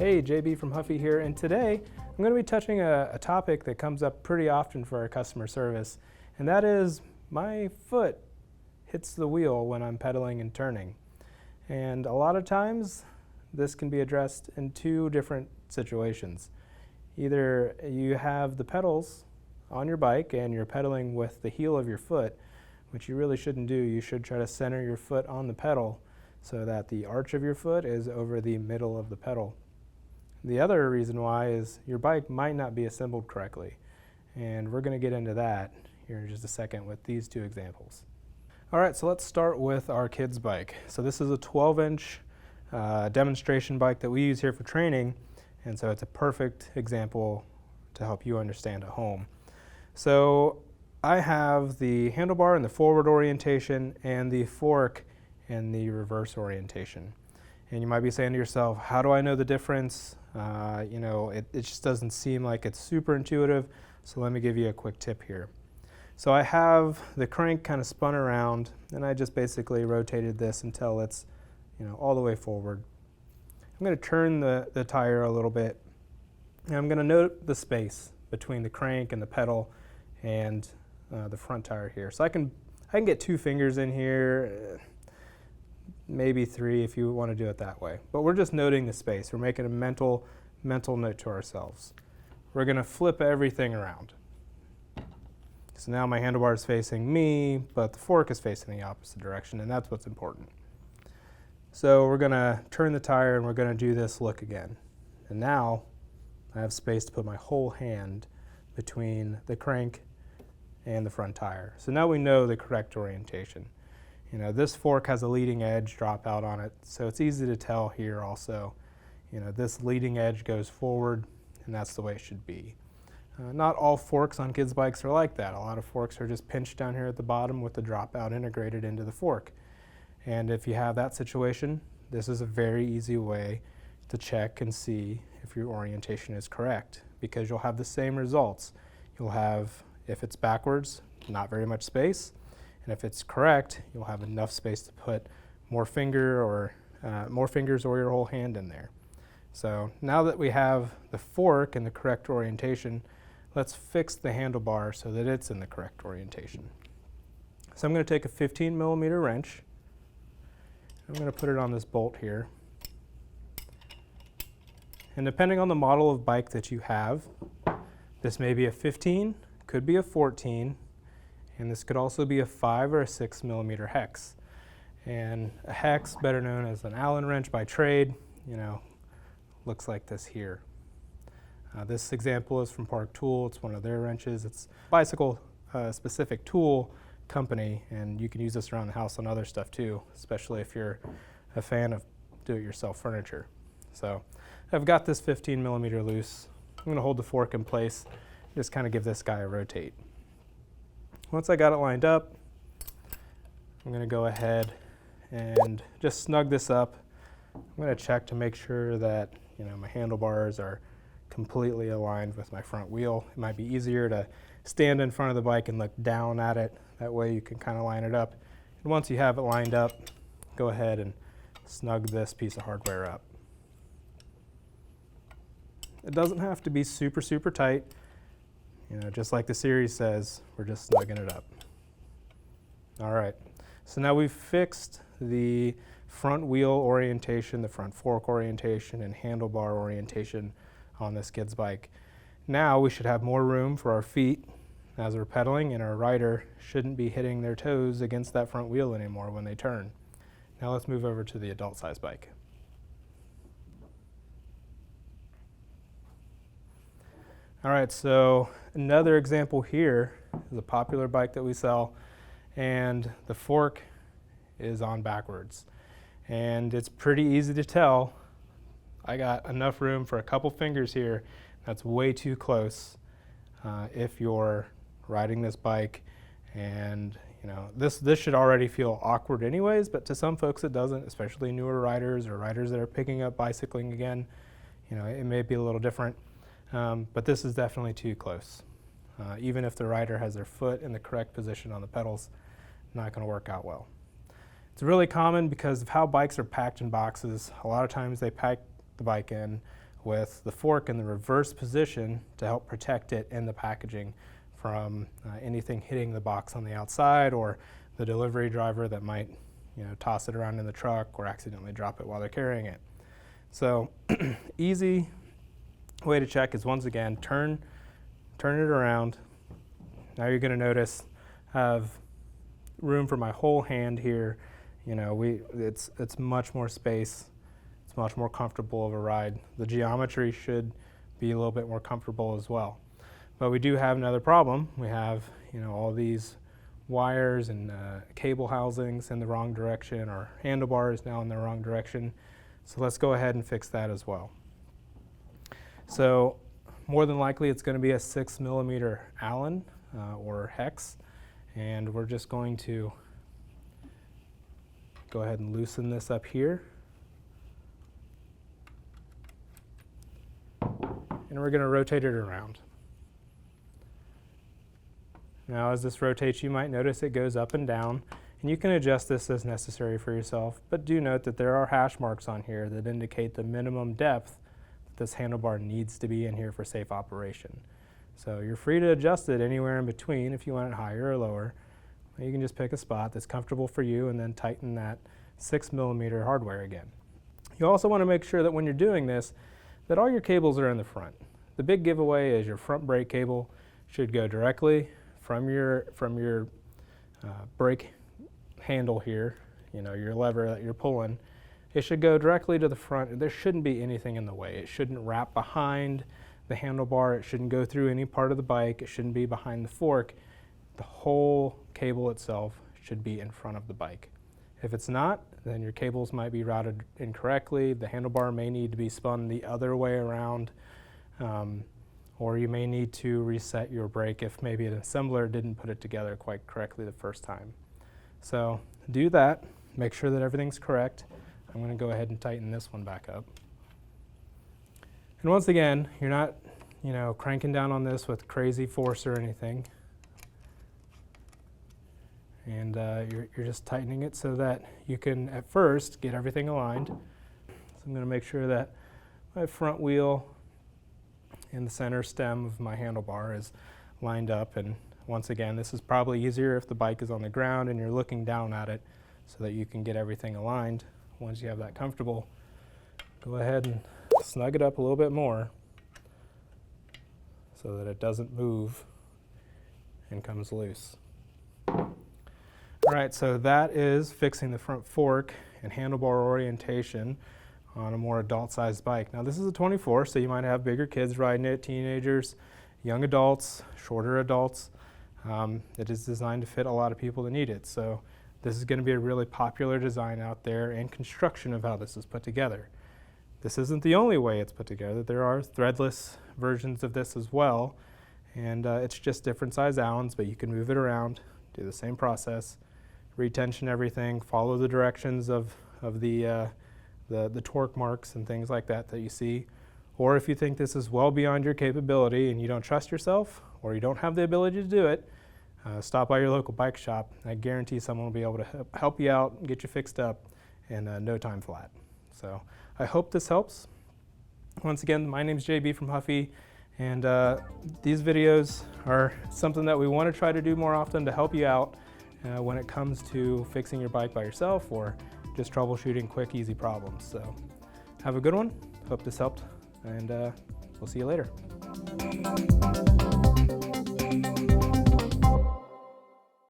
Hey, JB from Huffy here, and today I'm going to be touching a topic that comes up pretty often for our customer service, and that is my foot hits the wheel when I'm pedaling and turning. And a lot of times this can be addressed in two different situations. Either you have the pedals on your bike and you're pedaling with the heel of your foot, which you really shouldn't do. You should try to center your foot on the pedal so that the arch of your foot is over the middle of the pedal. The other reason why is your bike might not be assembled correctly, and we're going to get into that here in just a second with these two examples. All right, so let's start with our kids' bike. So this is a 12-inch demonstration bike that we use here for training, and so it's a perfect example to help you understand at home. So I have the handlebar in the forward orientation and the fork in the reverse orientation. And you might be saying to yourself, how do I know the difference? It just doesn't seem like it's super intuitive, so let me give you a quick tip here. So I have the crank kind of spun around, and I just basically rotated this until it's all the way forward. I'm going to turn the tire a little bit, and I'm going to note the space between the crank and the pedal and the front tire here. So I can get 2 fingers in here, maybe 3 if you want to do it that way. But we're just noting the space. We're making a mental note to ourselves. We're going to flip everything around. So now my handlebar is facing me, but the fork is facing the opposite direction, and that's what's important. So we're going to turn the tire, and we're going to do this look again. And now I have space to put my whole hand between the crank and the front tire. So now we know the correct orientation. This fork has a leading edge drop out on it, so it's easy to tell here also. This leading edge goes forward, and that's the way it should be. Not all forks on kids' bikes are like that. A lot of forks are just pinched down here at the bottom with the dropout integrated into the fork. And if you have that situation, this is a very easy way to check and see if your orientation is correct, because you'll have the same results. You'll have, if it's backwards, not very much space. And if it's correct, you'll have enough space to put more fingers or your whole hand in there. So now that we have the fork in the correct orientation, let's fix the handlebar so that it's in the correct orientation. So I'm going to take a 15mm wrench. I'm going to put it on this bolt here. And depending on the model of bike that you have, this may be a 15, could be a 14, and this could also be a 5 or a 6mm hex. And a hex, better known as an Allen wrench by trade, looks like this here. This example is from Park Tool. It's one of their wrenches. It's a bicycle specific tool company, and you can use this around the house on other stuff too, especially if you're a fan of do-it-yourself furniture. So I've got this 15mm loose. I'm going to hold the fork in place, just kind of give this guy a rotate. Once I got it lined up, I'm going to go ahead and just snug this up. I'm going to check to make sure that my handlebars are completely aligned with my front wheel. It might be easier to stand in front of the bike and look down at it. That way you can kind of line it up. And once you have it lined up, go ahead and snug this piece of hardware up. It doesn't have to be super tight. Just like the series says, we're just snugging it up. All right, so now we've fixed the front wheel orientation, the front fork orientation, and handlebar orientation on this kid's bike. Now we should have more room for our feet as we're pedaling, and our rider shouldn't be hitting their toes against that front wheel anymore when they turn. Now let's move over to the adult size bike. All right, so another example here is a popular bike that we sell, and the fork is on backwards. And it's pretty easy to tell. I got enough room for a couple fingers here. That's way too close if you're riding this bike. And this should already feel awkward anyways, but to some folks it doesn't, especially newer riders or riders that are picking up bicycling again. It may be a little different. But this is definitely too close. Even if the rider has their foot in the correct position on the pedals, not going to work out well. It's really common because of how bikes are packed in boxes. A lot of times they pack the bike in with the fork in the reverse position to help protect it in the packaging from anything hitting the box on the outside, or the delivery driver that might toss it around in the truck or accidentally drop it while they're carrying it. So easy way to check is, once again, turn it around. Now you're going to notice I have room for my whole hand here. It's much more space. It's much more comfortable of a ride. The geometry should be a little bit more comfortable as well. But we do have another problem. We have all these wires and cable housings in the wrong direction, or handlebars now in the wrong direction. So let's go ahead and fix that as well. So more than likely it's going to be a 6mm Allen or hex, and we're just going to go ahead and loosen this up here. And we're going to rotate it around. Now as this rotates, you might notice it goes up and down, and you can adjust this as necessary for yourself, but do note that there are hash marks on here that indicate the minimum depth that this handlebar needs to be in here for safe operation. So you're free to adjust it anywhere in between if you want it higher or lower. You can just pick a spot that's comfortable for you and then tighten that 6mm hardware again. You also want to make sure that when you're doing this, that all your cables are in the front. The big giveaway is your front brake cable should go directly from your brake handle here, your lever that you're pulling. It should go directly to the front. There shouldn't be anything in the way. It shouldn't wrap behind the handlebar. It shouldn't go through any part of the bike. It shouldn't be behind the fork. The whole cable itself should be in front of the bike. If it's not, then your cables might be routed incorrectly. The handlebar may need to be spun the other way around, or you may need to reset your brake if maybe an assembler didn't put it together quite correctly the first time. So do that, make sure that everything's correct. I'm going to go ahead and tighten this one back up. And once again, you're not cranking down on this with crazy force or anything. And you're just tightening it so that you can at first get everything aligned. So I'm going to make sure that my front wheel and the center stem of my handlebar is lined up. And once again, this is probably easier if the bike is on the ground and you're looking down at it, so that you can get everything aligned. Once you have that comfortable, go ahead and snug it up a little bit more so that it doesn't move and comes loose. All right, so that is fixing the front fork and handlebar orientation on a more adult-sized bike. Now this is a 24, so you might have bigger kids riding it, teenagers, young adults, shorter adults. It is designed to fit a lot of people that need it. So this is going to be a really popular design out there, and construction of how this is put together. This isn't the only way it's put together. There are threadless versions of this as well, and it's just different size Allens, but you can move it around, do the same process, retension everything, follow the directions of the torque marks and things like that you see. Or if you think this is well beyond your capability and you don't trust yourself, or you don't have the ability to do it, stop by your local bike shop. I guarantee someone will be able to help you out and get you fixed up in no time flat. So I hope this helps. Once again, my name's JB from Huffy, and these videos are something that we want to try to do more often to help you out when it comes to fixing your bike by yourself, or just troubleshooting quick, easy problems. So have a good one. Hope this helped, and we'll see you later.